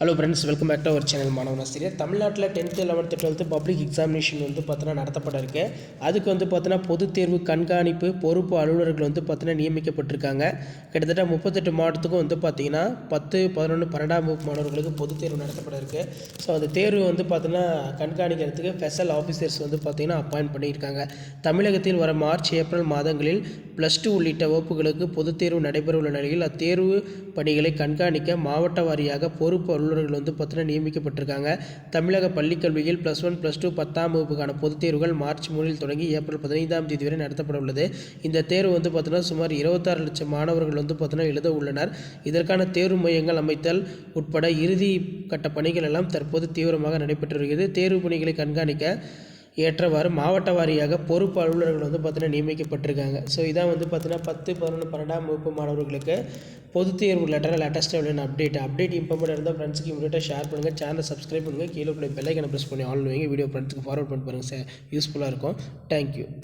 Hello friends, welcome back to our channel மாணவன் ஆசிரியர். தமிழ்நாட்டில் 10th 11th 12th public examination நடத்தப்பட இருக்கு. அதுக்கு பொதுத் தேர்வு கண்காணிப்பு பொறுப்பு அலுவலர்கள் நியமிக்கப்பட்டிருக்காங்க. கிட்டத்தட்ட 38 மாவட்டத்துக்கும் 10, 11, 12ஆம் வகுப்பு மாணவர்களுக்கு பொதுத் தேர்வு நடத்தப்பட இருக்கு. ஸோ அந்த தேர்வு கண்காணிக்கிறதுக்கு ஸ்பெஷல் ஆஃபீஸர்ஸ் அப்பாயின்ட் பண்ணியிருக்காங்க. தமிழகத்தில் வர மார்ச் ஏப்ரல் மாதங்களில் +2 உள்ளிட்ட வகுப்புகளுக்கு பொதுத் தேர்வு நடைபெறவுள்ள நிலையில் அத்தேர்வு பணிகளை கண்காணிக்க மாவட்ட வாரியாக பொறுப்பு அலுவலர்கள் நியமிக்கப்பட்டிருக்காங்க. தமிழக பள்ளிக்கல்வியில் +1, +2, 10ஆம் வகுப்புக்கான பொதுத் தேர்வுகள் மார்ச் 3 தொடங்கி ஏப்ரல் 15ஆம் தேதி வரை நடத்தப்பட உள்ளது. இந்த தேர்வு சுமார் 26 லட்சம் மாணவர்கள் எழுத உள்ளனர். இதற்கான தேர்வு மையங்கள் அமைத்தல் உட்பட இறுதி கட்ட பணிகள் எல்லாம் தற்போது தீவிரமாக நடைபெற்று வருகிறது. தேர்வு பணிகளை கண்காணிக்க ஏற்றவாறு மாவட்ட வாரியாக பொறுப்பு அலுவலர்கள் நியமிக்கப்பட்டிருக்காங்க. ஸோ இதான் 10, 11, 12ஆம் வகுப்பு மாணவர்களுக்கு பொதுத் தேர்வு லேட்டஸ்ட்டாக உள்ள அப்டேட் இம்பார்ட்டன்ட் இருந்தால் ஃப்ரெண்ட்ஸுக்கு இமீடியட்டாக ஷேர் பண்ணுங்கள். சேனலை சப்ஸ்கிரைப் பண்ணுங்கள். கீழே பெல் ஐக்கனை ப்ரெஸ் பண்ணி ஆல் வைங்க. வீடியோ ஃப்ரெண்ட்ஸுக்கு ஃபார்வர்ட் பண்ணி பாருங்கள். யூஸ்ஃபுல்லாக இருக்கும். தேங்க்யூ.